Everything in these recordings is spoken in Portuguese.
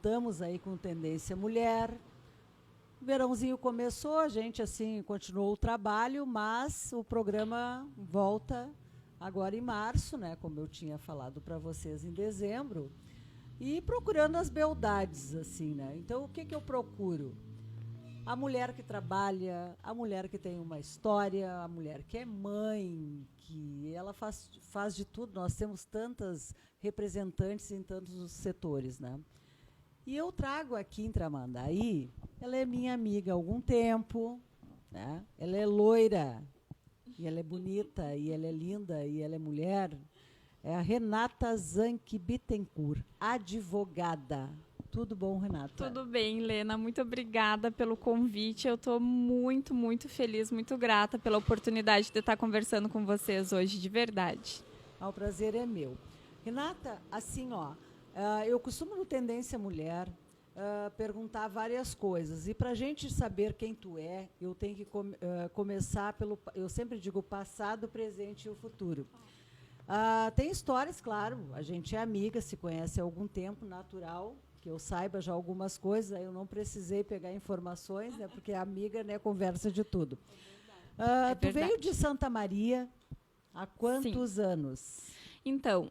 voltamos aí com Tendência Mulher. O verãozinho começou, a gente assim continuou o trabalho, mas o programa volta agora em março, né, como eu tinha falado para vocês em dezembro, e procurando as beldades assim, né? Então o que que eu procuro? A mulher que trabalha, a mulher que tem uma história, a mulher que é mãe, que ela faz de tudo. Nós temos tantas representantes em tantos os setores, né? E eu trago aqui em Tramandaí, ela é minha amiga há algum tempo, né? Ela é loira, e ela é bonita, e ela é linda, e ela é mulher. É a Renata Zanck Bittencourt, advogada. Tudo bom, Renata? Tudo bem, Lena. Muito obrigada pelo convite. Eu estou muito, muito feliz, muito grata pela oportunidade de estar conversando com vocês hoje, de verdade. O prazer é meu. Renata, assim, ó, eu costumo no Tendência Mulher perguntar várias coisas. E para a gente saber quem tu é, eu tenho que começar pelo, eu sempre digo, o passado, o presente e o futuro. Tem histórias, claro, a gente é amiga, se conhece há algum tempo, natural, que eu saiba já algumas coisas, aí eu não precisei pegar informações, né, porque a amiga, né, conversa de tudo. Tu veio de Santa Maria há quantos anos? Então,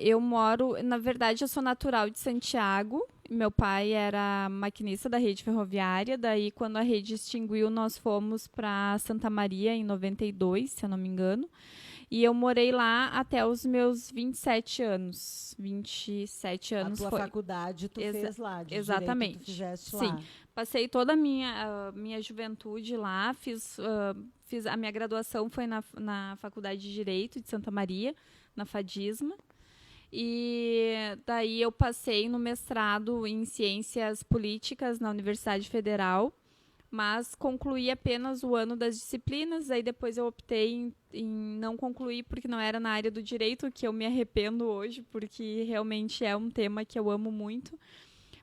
eu moro, na verdade, eu sou natural de Santiago. Meu pai era maquinista da rede ferroviária, daí quando a rede extinguiu, nós fomos para Santa Maria em 92, se eu não me engano. E eu morei lá até os meus 27 anos. 27 anos foi. A tua faculdade tu fez lá, de exatamente. Direito tu fizeste lá. Sim, passei toda a minha juventude lá, fiz a minha graduação foi na Faculdade de Direito de Santa Maria, na FADISMA. E daí eu passei no mestrado em Ciências Políticas na Universidade Federal, mas concluí apenas o ano das disciplinas, aí depois eu optei em não concluir porque não era na área do direito, que eu me arrependo hoje, porque realmente é um tema que eu amo muito.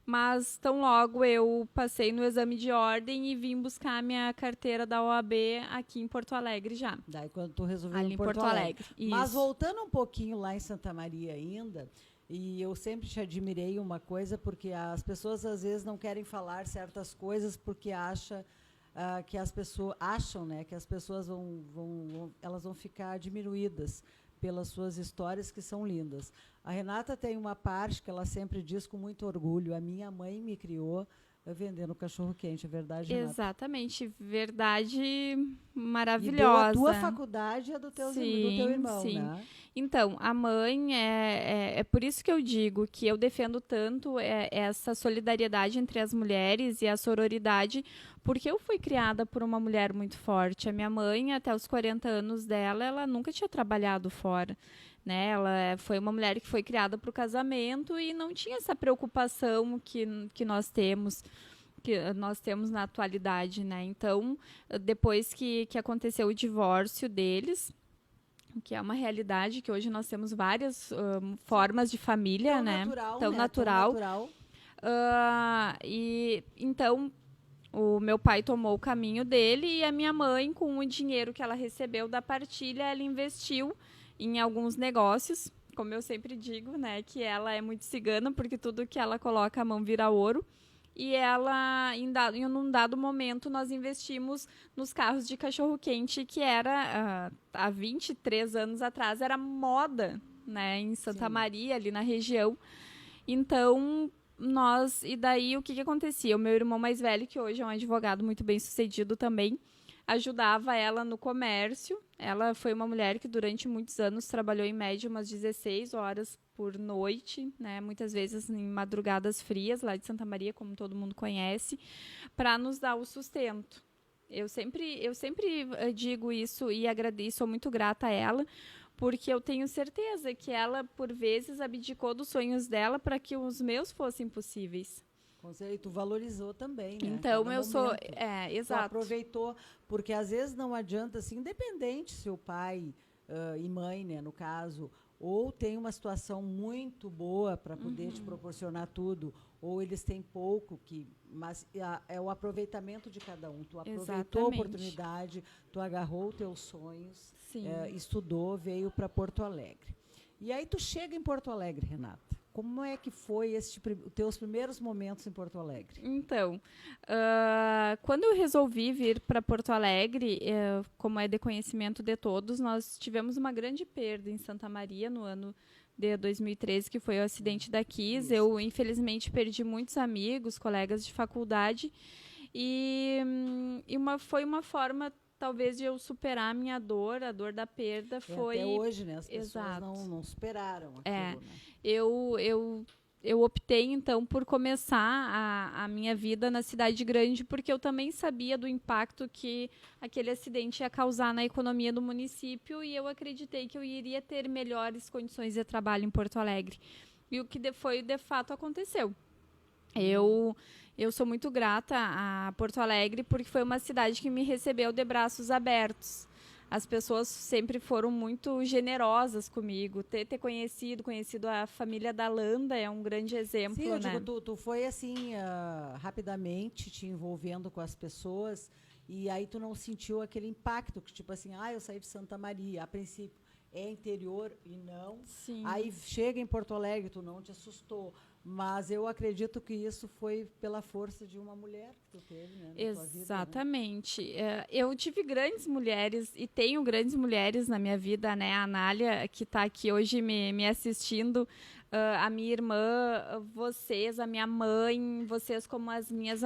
Mas tão logo eu passei no exame de ordem e vim buscar a minha carteira da OAB aqui em Porto Alegre já. Daí quando tu resolveu ali em Porto Alegre. Mas isso. Voltando um pouquinho lá em Santa Maria ainda, e eu sempre te admirei uma coisa, porque as pessoas às vezes não querem falar certas coisas porque que as pessoas acham, né, que as pessoas elas vão ficar diminuídas pelas suas histórias, que são lindas. A Renata tem uma parte que ela sempre diz com muito orgulho: a minha mãe me criou vendendo cachorro quente, é verdade, Renata? Exatamente, verdade maravilhosa. E deu a tua faculdade e a do teu irmão, sim. né? Então, a mãe, é por isso que eu digo que eu defendo tanto essa solidariedade entre as mulheres e a sororidade, porque eu fui criada por uma mulher muito forte. A minha mãe, até os 40 anos dela, ela nunca tinha trabalhado fora. Né? Ela foi uma mulher que foi criada para o casamento e não tinha essa preocupação que nós temos na atualidade, né? Então, depois que aconteceu o divórcio deles, que é uma realidade, que hoje nós temos várias formas de família, né? Tão natural. E então o meu pai tomou o caminho dele e a minha mãe, com o dinheiro que ela recebeu da partilha, ela investiu em alguns negócios, como eu sempre digo, né, que ela é muito cigana, porque tudo que ela coloca a mão vira ouro. E ela, em um dado momento, nós investimos nos carros de cachorro-quente, que era, há 23 anos atrás, era moda, né, em Santa Maria, ali na região. Então, e daí o que acontecia? O meu irmão mais velho, que hoje é um advogado muito bem sucedido também, ajudava ela no comércio. Ela foi uma mulher que durante muitos anos trabalhou em média umas 16 horas por noite, né, muitas vezes em madrugadas frias, lá de Santa Maria, como todo mundo conhece, para nos dar o sustento. Eu sempre digo isso e agradeço, sou muito grata a ela, porque eu tenho certeza que ela, por vezes, abdicou dos sonhos dela para que os meus fossem possíveis. E tu valorizou também, né? Então, exato. Tu aproveitou, porque às vezes não adianta, assim, independente se o pai e mãe, né, no caso, ou tem uma situação muito boa para poder te proporcionar tudo, ou eles têm pouco, mas é o aproveitamento de cada um. Tu aproveitou a oportunidade, tu agarrou os teus sonhos, estudou, veio para Porto Alegre. E aí tu chega em Porto Alegre, Renata. como é que foi os teus primeiros momentos em Porto Alegre? Então, quando eu resolvi vir para Porto Alegre, como é de conhecimento de todos, nós tivemos uma grande perda em Santa Maria no ano de 2013, que foi o acidente da Kiss. Eu, infelizmente, perdi muitos amigos, colegas de faculdade, e foi uma forma, talvez, de eu superar a minha dor, a dor da perda. Foi até hoje, né? As pessoas Exato. não superaram aquilo, né? Eu optei, então, por começar a minha vida na cidade grande, porque eu também sabia do impacto que aquele acidente ia causar na economia do município, e eu acreditei que eu iria ter melhores condições de trabalho em Porto Alegre. E o que de fato aconteceu. Eu sou muito grata a Porto Alegre, porque foi uma cidade que me recebeu de braços abertos. As pessoas sempre foram muito generosas comigo. Ter conhecido a família da Landa é um grande exemplo, Sim, eu né? digo, tu foi assim, rapidamente te envolvendo com as pessoas, e aí tu não sentiu aquele impacto, que tipo assim, eu saí de Santa Maria, a princípio é interior e não. Sim. Aí chega em Porto Alegre, tu não te assustou. Mas eu acredito que isso foi pela força de uma mulher que tu teve, né? Exatamente. Tua vida, né? Eu tive grandes mulheres e tenho grandes mulheres na minha vida, né? A Anália, que está aqui hoje me assistindo, a minha irmã, vocês, a minha mãe, vocês como as minhas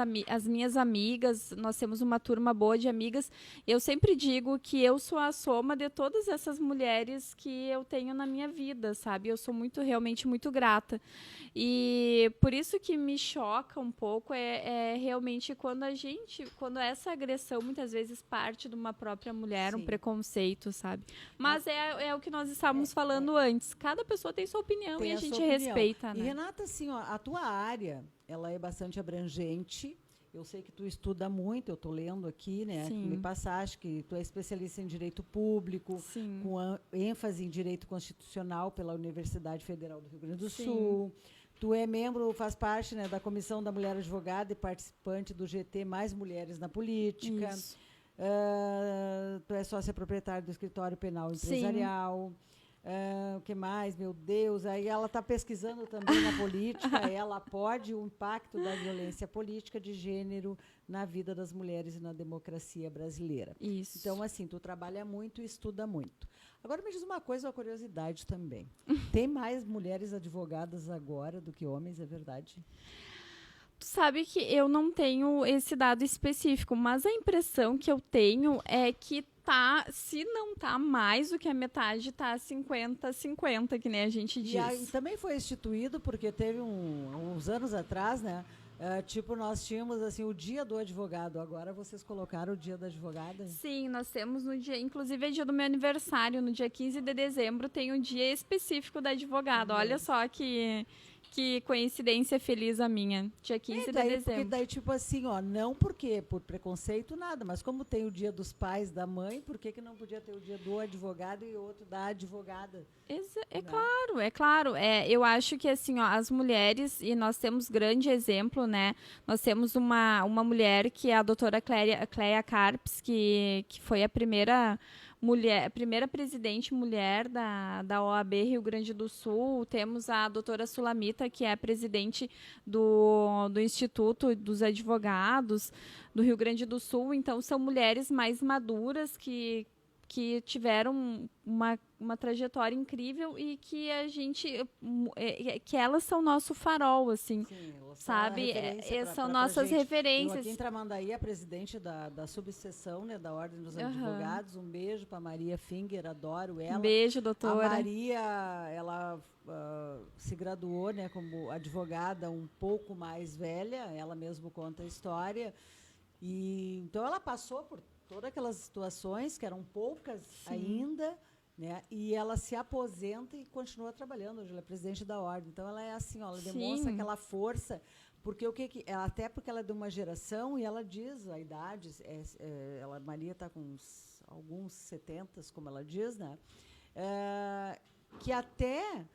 amigas. Nós temos uma turma boa de amigas. Eu sempre digo que eu sou a soma de todas essas mulheres que eu tenho na minha vida, sabe? Eu sou realmente muito grata. E por isso que me choca um pouco realmente quando essa agressão muitas vezes parte de uma própria mulher, Sim. Um preconceito, sabe? Mas é o que nós estávamos falando antes. Cada pessoa tem sua opinião e a gente respeita, né? E Renata, assim, a tua área, ela é bastante abrangente. Eu sei que tu estuda muito, eu estou lendo aqui, né? Sim. Me passaste que tu é especialista em direito público, Sim. com ênfase em direito constitucional pela Universidade Federal do Rio Grande do Sim. Sul. Tu é membro, faz parte, né, da Comissão da Mulher Advogada e participante do GT Mais Mulheres na Política. Isso. Tu é sócia proprietária do Escritório Penal Empresarial. O que mais? Meu Deus. Aí ela está pesquisando também na política. Ela pode o impacto da violência política de gênero na vida das mulheres e na democracia brasileira. Isso. Então, assim, tu trabalha muito e estuda muito. Agora me diz uma coisa, uma curiosidade também. Tem mais mulheres advogadas agora do que homens, é verdade? Tu sabe que eu não tenho esse dado específico, mas a impressão que eu tenho é que se não tá mais do que a metade, tá 50-50, que nem a gente diz. E também foi instituído, porque teve uns anos atrás, né? Nós tínhamos assim o dia do advogado. Agora vocês colocaram o dia da advogada? Sim, nós temos no dia, inclusive é dia do meu aniversário, no dia 15 de dezembro tem um dia específico da advogada. Olha só que coincidência feliz a minha. Dia 15 de dezembro. Porque daí, tipo assim, não porque por preconceito, nada, mas como tem o dia dos pais, da mãe, por que não podia ter o dia do advogado e outro da advogada? É claro. Eu acho que, assim, as mulheres, e nós temos grande exemplo, né? Nós temos uma mulher que é a doutora Cleia Carpes, que foi a primeira presidente mulher da OAB Rio Grande do Sul. Temos a doutora Sulamita, que é a presidente do Instituto dos Advogados do Rio Grande do Sul. Então, são mulheres mais maduras que tiveram uma trajetória incrível e que que elas são nosso farol, assim. Sim, sabe? São nossas referências. Eu aqui em Tramandaí, a presidente da subseção, né, da Ordem dos Advogados, um beijo para Maria Finger, adoro ela. Um beijo, doutora. A Maria, ela se graduou, né, como advogada um pouco mais velha, ela mesma conta a história, e então ela passou por todas aquelas situações, que eram poucas ainda, né? E ela se aposenta e continua trabalhando. Hoje ela é presidente da Ordem. Então, ela é assim, ela demonstra aquela força, porque até porque ela é de uma geração, e ela diz a idade, Maria está com alguns 70, como ela diz, né? Que até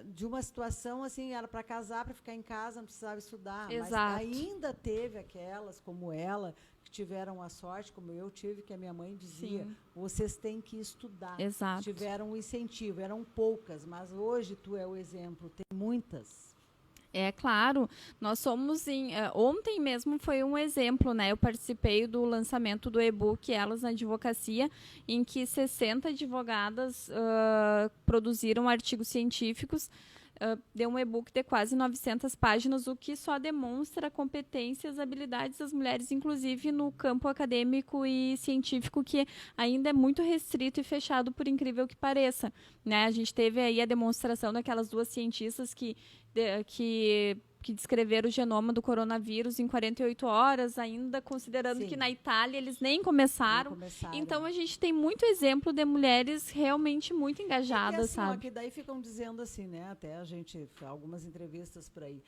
de uma situação assim, era para casar, para ficar em casa, não precisava estudar. Exato. Mas ainda teve aquelas como ela, que tiveram a sorte, como eu tive, que a minha mãe dizia, Sim. vocês têm que estudar. Exato. Tiveram um incentivo, eram poucas, mas hoje tu é o exemplo, tem muitas. É claro, nós somos ontem mesmo foi um exemplo, né? Eu participei do lançamento do e-book Elas na Advocacia, em que 60 advogadas produziram artigos científicos. Deu um e-book de quase 900 páginas, o que só demonstra a competência e as habilidades das mulheres, inclusive no campo acadêmico e científico, que ainda é muito restrito e fechado, por incrível que pareça. Né? A gente teve aí a demonstração daquelas duas cientistas que descreveram o genoma do coronavírus em 48 horas, ainda considerando Sim. que na Itália eles nem começaram. Então, a gente tem muito exemplo de mulheres realmente muito engajadas, assim, sabe? Que daí ficam dizendo assim, né? Até a gente, algumas entrevistas por aí.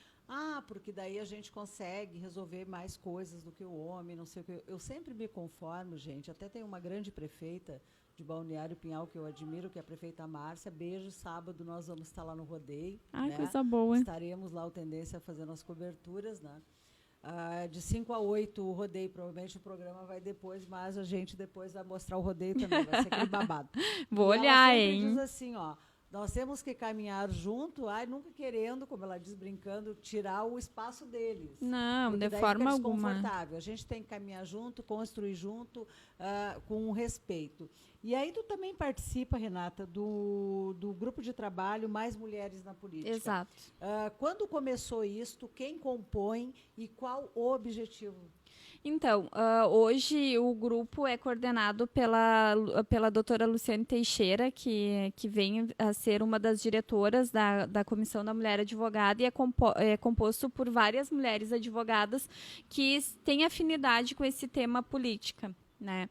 Porque daí a gente consegue resolver mais coisas do que o homem, não sei o que. Eu sempre me conformo, gente. Até tem uma grande prefeita de Balneário Pinhal, que eu admiro, que é a prefeita Márcia. Beijo, sábado nós vamos estar lá no rodeio. Ai, né? Coisa boa. Estaremos lá, o Tendência, fazendo as coberturas, né? De 5 a 8 o rodeio, provavelmente o programa vai depois, mas a gente depois vai mostrar o rodeio também, vai ser aquele babado. Vou olhar, ela hein? diz assim, nós temos que caminhar junto, nunca querendo, como ela diz, brincando, tirar o espaço deles. Não, de forma alguma. A gente tem que caminhar junto, construir junto, com respeito. E aí tu também participa, Renata, do grupo de trabalho Mais Mulheres na Política. Exato. Quando começou isto, quem compõe e qual o objetivo? Então, hoje o grupo é coordenado pela doutora Luciane Teixeira, que vem a ser uma das diretoras da Comissão da Mulher Advogada, e é composto por várias mulheres advogadas que têm afinidade com esse tema política. Né?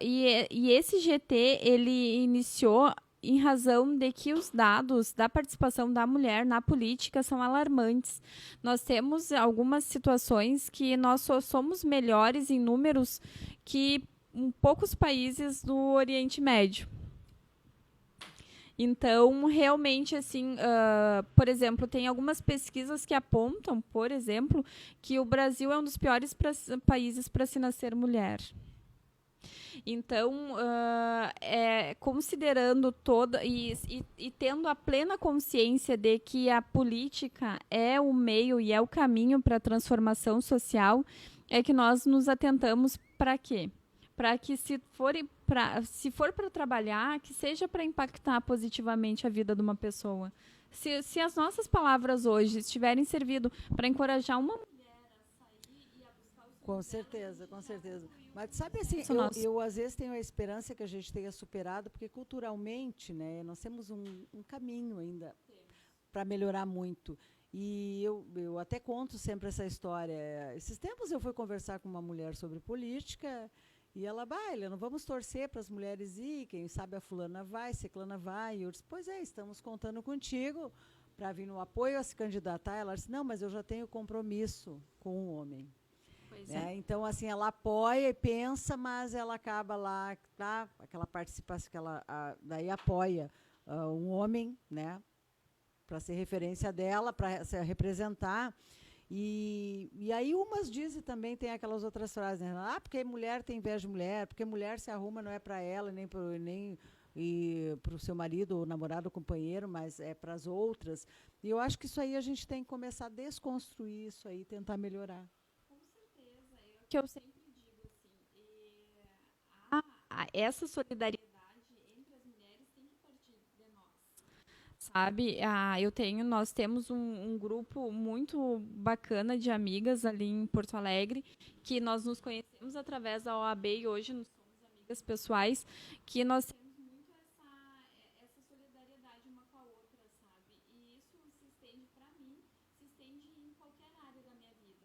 E esse GT, ele iniciou em razão de que os dados da participação da mulher na política são alarmantes. Nós temos algumas situações que nós só somos melhores em números que poucos países do Oriente Médio. Então, realmente, assim, por exemplo, tem algumas pesquisas que apontam, por exemplo, que o Brasil é um dos piores países para se nascer mulher. Então, considerando toda e tendo a plena consciência de que a política é o meio e é o caminho para a transformação social, é que nós nos atentamos para quê? Para que se for para trabalhar, que seja para impactar positivamente a vida de uma pessoa. Se as nossas palavras hoje estiverem servindo para encorajar uma mulher a sair e a buscar o Com certeza, com certeza. Mas sabe assim, eu às vezes tenho a esperança que a gente tenha superado, porque culturalmente, né, nós temos um caminho ainda para melhorar muito. E eu até conto sempre essa história. Esses tempos eu fui conversar com uma mulher sobre política, e ela, não vamos torcer para as mulheres ir, quem sabe a fulana vai, ciclana vai. E eu disse, pois estamos contando contigo para vir no apoio a se candidatar. Ela disse, não, mas eu já tenho compromisso com o homem. Então, assim, ela apoia e pensa, mas ela acaba lá, aquela participação, daí apoia um homem, né, para ser referência dela, para se representar. E aí umas dizem também, tem aquelas outras frases, né? Porque mulher tem inveja de mulher, porque mulher se arruma não é para ela, nem para o seu marido, ou namorado, ou companheiro, mas é para as outras. E eu acho que isso aí a gente tem que começar a desconstruir isso aí, tentar melhorar. Com certeza. Que eu sempre digo assim, essa solidariedade entre as mulheres tem que partir de nós. Sabe, nós temos um grupo muito bacana de amigas ali em Porto Alegre, que nós nos conhecemos através da OAB e hoje nós somos amigas pessoais, que nós temos muito essa solidariedade uma com a outra, sabe? E isso se estende para mim, se estende em qualquer área da minha vida.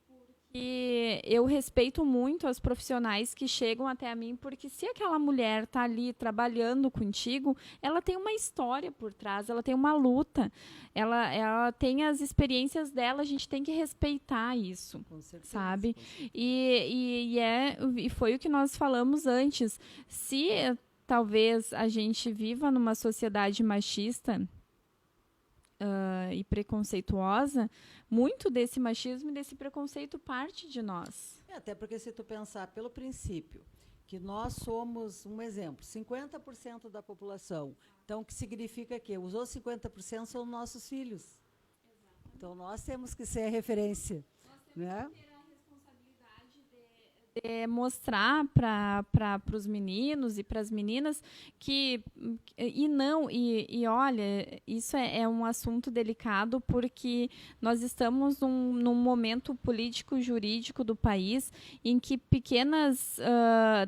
Porque eu respeito muito as profissionais que chegam até a mim, porque se aquela mulher está ali trabalhando contigo, ela tem uma história por trás, ela tem uma luta, ela tem as experiências dela, a gente tem que respeitar isso, com certeza, sabe? Com certeza. E foi o que nós falamos antes. Se talvez a gente viva numa sociedade machista e preconceituosa, muito desse machismo e desse preconceito parte de nós. Até porque se tu pensar pelo princípio, que nós somos, um exemplo, 50% da população, então o que significa que os outros 50% são nossos filhos. Exatamente. Então nós temos que ser a referência. Nós temos que ter a responsabilidade de mostrar para os meninos e para as meninas que olha, isso é um assunto delicado, porque nós estamos num momento político-jurídico do país em que pequenas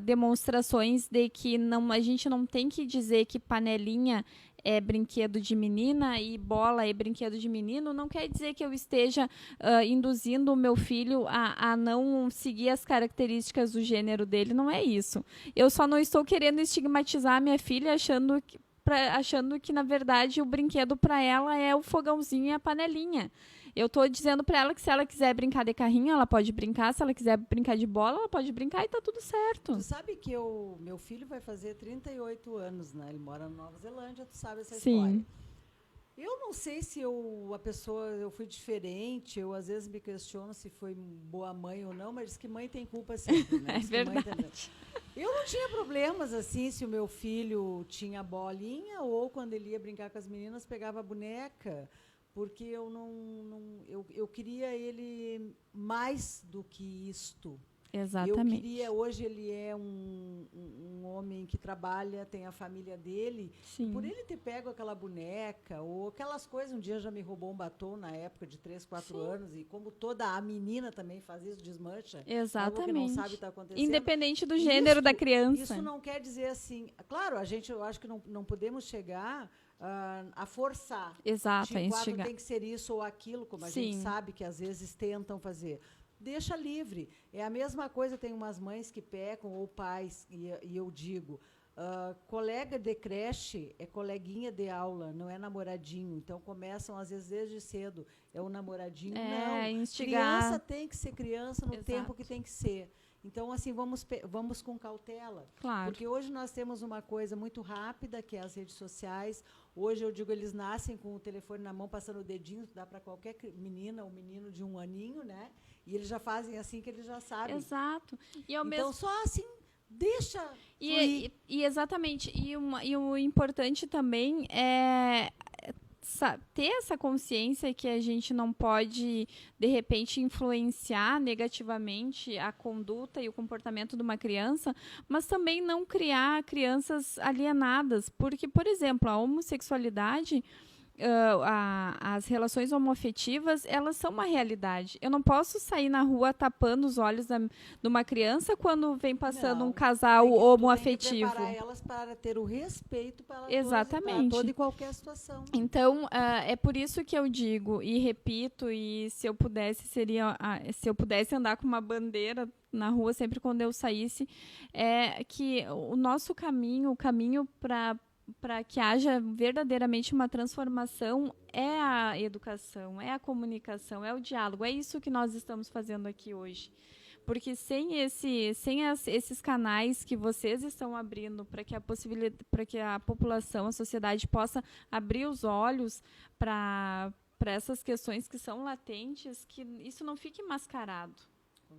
demonstrações de que a gente não tem que dizer que panelinha é brinquedo de menina e bola é brinquedo de menino, não quer dizer que eu esteja induzindo o meu filho a não seguir as características do gênero dele, não é isso. Eu só não estou querendo estigmatizar a minha filha achando que, na verdade, o brinquedo para ela é o fogãozinho e a panelinha. Eu estou dizendo para ela que se ela quiser brincar de carrinho, ela pode brincar. Se ela quiser brincar de bola, ela pode brincar e está tudo certo. Tu sabe que meu filho vai fazer 38 anos, né? Ele mora na Nova Zelândia, tu sabe essa Sim. história. Eu não sei se eu fui diferente, eu às vezes me questiono se foi boa mãe ou não, mas diz que mãe tem culpa sempre, né? É verdade. Eu não tinha problemas assim se o meu filho tinha bolinha ou quando ele ia brincar com as meninas pegava a boneca, porque eu queria ele mais do que isto. Exatamente. Hoje ele é um homem que trabalha, tem a família dele. Sim. Por ele ter pego aquela boneca ou aquelas coisas, um dia já me roubou um batom na época de 3, 4 Sim. anos, e como toda a menina também faz isso, desmancha. Exatamente. Algo que não sabe está acontecendo. Independente do gênero da criança. Isso não quer dizer assim... Claro, eu acho que não podemos chegar a forçar. Exato, a instigar. Tem que ser isso ou aquilo, como a Sim. gente sabe que às vezes tentam fazer. Deixa livre. É a mesma coisa, tem umas mães que pecam, ou pais, e eu digo, colega de creche é coleguinha de aula, não é namoradinho. Então, começam, às vezes, desde cedo. É o namoradinho, não. Instigar. Criança tem que ser criança no Exato. tempo que tem que ser. Então, assim, vamos com cautela. Claro. Porque hoje nós temos uma coisa muito rápida, que é as redes sociais. Hoje, eu digo, eles nascem com o telefone na mão, passando o dedinho, dá para qualquer menina ou menino de 1 aninho, né? E eles já fazem assim que eles já sabem. Exato. Então, só assim, deixa fluir. E exatamente. E o importante também é ter essa consciência que a gente não pode, de repente, influenciar negativamente a conduta e o comportamento de uma criança, mas também não criar crianças alienadas. Porque, por exemplo, a homossexualidade... as relações homoafetivas, elas são uma realidade. Eu não posso sair na rua tapando os olhos de uma criança quando vem passando um casal homoafetivo. Tem que preparar elas para ter o respeito para Exatamente. toda e qualquer situação. Então, é por isso que eu digo e repito, e se eu pudesse andar com uma bandeira na rua sempre quando eu saísse, é que o nosso caminho, o caminho para que haja verdadeiramente uma transformação é a educação, é a comunicação, é o diálogo. É isso que nós estamos fazendo aqui hoje. Porque sem esses canais que vocês estão abrindo para que a população, a sociedade possa abrir os olhos para essas questões que são latentes, que isso não fique mascarado.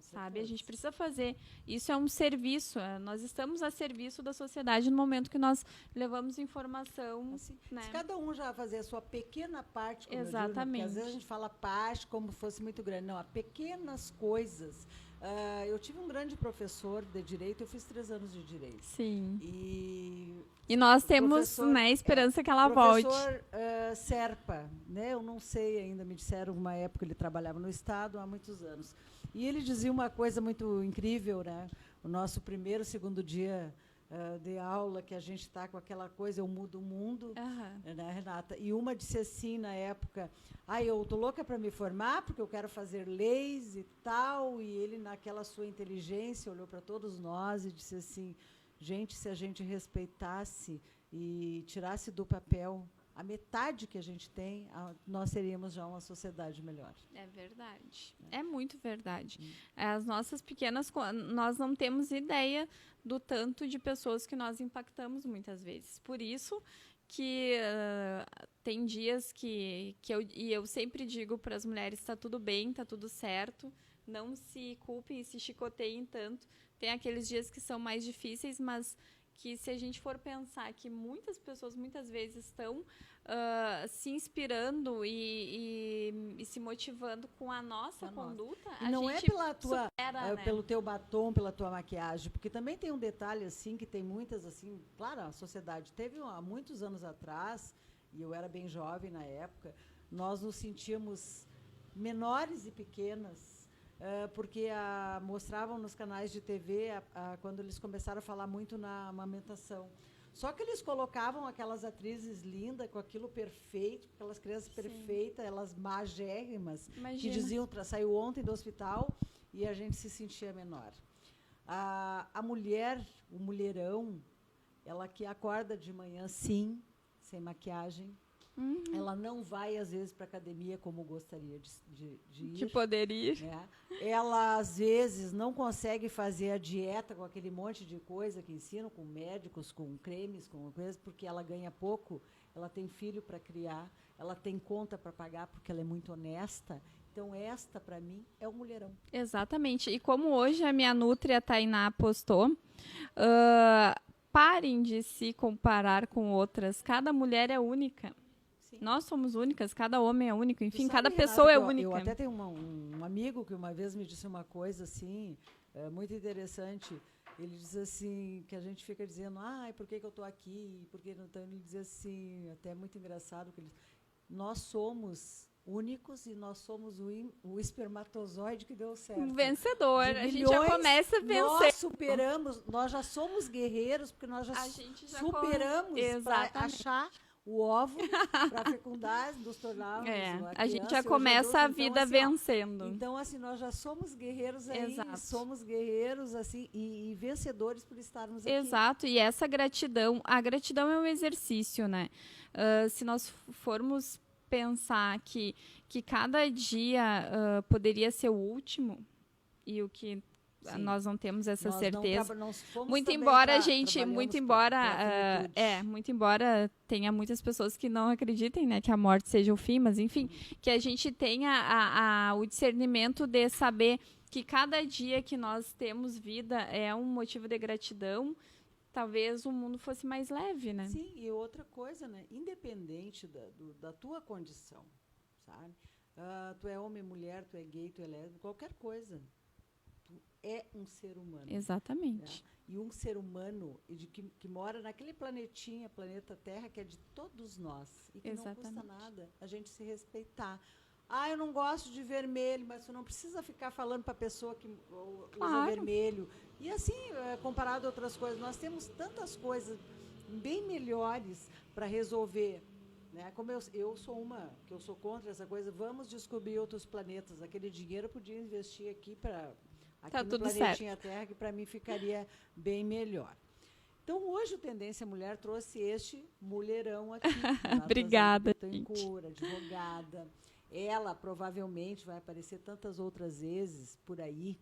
Sabe? A gente precisa fazer. Isso é um serviço. Nós estamos a serviço da sociedade no momento que nós levamos informação. Assim, né? Se cada um já fazer a sua pequena parte, como exatamente. Eu digo, porque às vezes a gente fala parte como se fosse muito grande. Não, há pequenas coisas. Eu tive um grande professor de direito, eu fiz 3 anos de direito. Sim. E nós temos, né, esperança que ela volte. Professor Serpa, né? Eu não sei ainda, me disseram uma época ele trabalhava no Estado há muitos anos. E ele dizia uma coisa muito incrível, né? O nosso primeiro, segundo dia de aula, que a gente está com aquela coisa, eu mudo o mundo, né, Renata? E uma disse assim, na época, eu estou louca para me formar, porque eu quero fazer leis e tal, e ele, naquela sua inteligência, olhou para todos nós e disse assim, gente, se a gente respeitasse e tirasse do papel a metade que a gente tem, nós teríamos já uma sociedade melhor. É verdade. É muito verdade. As nossas pequenas... Nós não temos ideia do tanto de pessoas que nós impactamos muitas vezes. Por isso que tem dias que eu sempre digo para as mulheres, está tudo bem, está tudo certo, não se culpem e se chicoteiem tanto. Tem aqueles dias que são mais difíceis, mas que se a gente for pensar que muitas pessoas muitas vezes estão se inspirando e se motivando com a nossa conduta, a não gente é pela tua, supera, né? pelo teu batom, pela tua maquiagem, porque também tem um detalhe assim, que tem muitas assim, claro, a sociedade teve há muitos anos atrás, e eu era bem jovem na época, nós nos sentíamos menores e pequenas, porque mostravam nos canais de TV quando eles começaram a falar muito na amamentação. Só que eles colocavam aquelas atrizes lindas, com aquilo perfeito, aquelas crianças perfeitas, elas magérrimas, que diziam, saiu ontem do hospital e a gente se sentia menor. A mulher, o mulherão, ela que acorda de manhã, sim, sem maquiagem, ela não vai, às vezes, para a academia como gostaria de ir. Que poderia ir. Né? Ela, às vezes, não consegue fazer a dieta com aquele monte de coisa que ensinam, com médicos, com cremes, com coisas, porque ela ganha pouco, ela tem filho para criar, ela tem conta para pagar, porque ela é muito honesta. Então, esta, para mim, é o mulherão. Exatamente. E como hoje a minha nutri, a Tainá, postou, parem de se comparar com outras. Cada mulher é única. Nós somos únicas, cada homem é único, enfim, cada pessoa é única. Eu até tenho um amigo que uma vez me disse uma coisa assim, muito interessante. Ele diz assim, que a gente fica dizendo, por que eu estou aqui? Por que não estou? Ele diz assim, até muito engraçado, que nós somos únicos e nós somos o espermatozoide que deu certo. Um vencedor, a gente já começa a vencer. Nós superamos, nós já somos guerreiros, porque nós já superamos para achar o ovo para fecundar, nos tornarmos a gente já começa a vida vencendo. Então, assim, nós já somos guerreiros aí, somos guerreiros assim e vencedores por estarmos aqui. Exato, e essa gratidão, a gratidão é um exercício, né? Se nós formos pensar que cada dia poderia ser o último, e o que nós não temos essa certeza. Muito embora a gente, muito embora tenha muitas pessoas que não acreditem, né, que a morte seja o fim, mas enfim, que a gente tenha o discernimento de saber que cada dia que nós temos vida é um motivo de gratidão. Talvez o mundo fosse mais leve, né? Sim, e outra coisa, né, independente da tua condição, sabe? Tu é homem, mulher, tu é gay, tu é lésbico, qualquer coisa. É um ser humano. Exatamente. Né? E um ser humano que mora naquele planeta Terra, que é de todos nós. E que não custa nada a gente se respeitar. Eu não gosto de vermelho, mas tu não precisa ficar falando para a pessoa que usa vermelho. E assim, comparado a outras coisas, nós temos tantas coisas bem melhores para resolver. Né? Como eu sou contra essa coisa, vamos descobrir outros planetas. Aquele dinheiro eu podia investir aqui no planetinha Terra, que para mim ficaria bem melhor. Então, hoje o Tendência Mulher trouxe este mulherão aqui. Obrigada, Bittencourt, advogada. Ela provavelmente vai aparecer tantas outras vezes por aí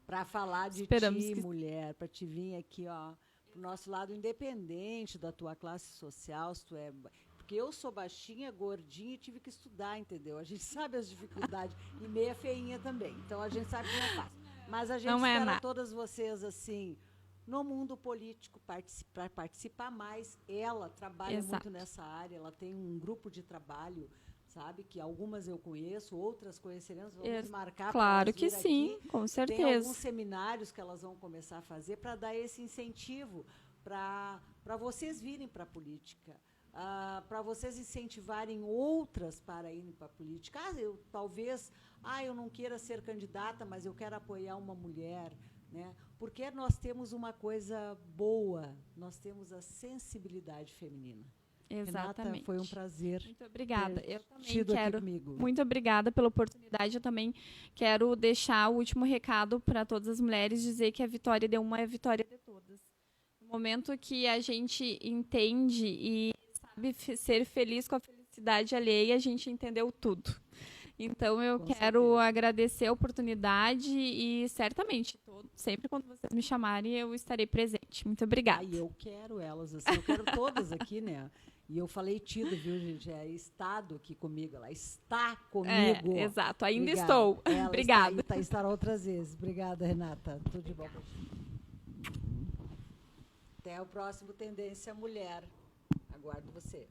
para falar de ti, mulher, para te vir aqui, para o nosso lado independente da tua classe social, se tu é... Porque eu sou baixinha, gordinha e tive que estudar, entendeu? A gente sabe as dificuldades. E meia feinha também. Então, a gente sabe que não é fácil. Mas a gente espera todas vocês, assim, no mundo político, para participar mais. Ela trabalha muito nessa área. Ela tem um grupo de trabalho, sabe? Que algumas eu conheço, outras conheceremos. Vamos marcar. Claro que sim, com certeza. Tem alguns seminários que elas vão começar a fazer para dar esse incentivo para vocês virem para a política. Para vocês incentivarem outras para irem para a política. Eu não queira ser candidata, mas eu quero apoiar uma mulher, né? Porque nós temos uma coisa boa, nós temos a sensibilidade feminina. Exatamente. Renata, foi um prazer. Muito obrigada. Eu também quero. Comigo. Muito obrigada pela oportunidade. Eu também quero deixar o último recado para todas as mulheres, dizer que a vitória de uma é a vitória de todas. No momento que a gente entende e sabe ser feliz com a felicidade alheia, a gente entendeu tudo. Então, eu quero agradecer a oportunidade e, certamente, sempre quando vocês me chamarem, eu estarei presente. Muito obrigada. E eu quero elas, assim, eu quero todas aqui, né? E eu falei tido, viu, gente? É estado aqui comigo, ela está comigo. Exato, ainda Obrigada. estou. Ela Obrigada. Estará outras vezes. Obrigada, Renata. Tudo de bom pra ti. Até o próximo Tendência Mulher. Aguardo você.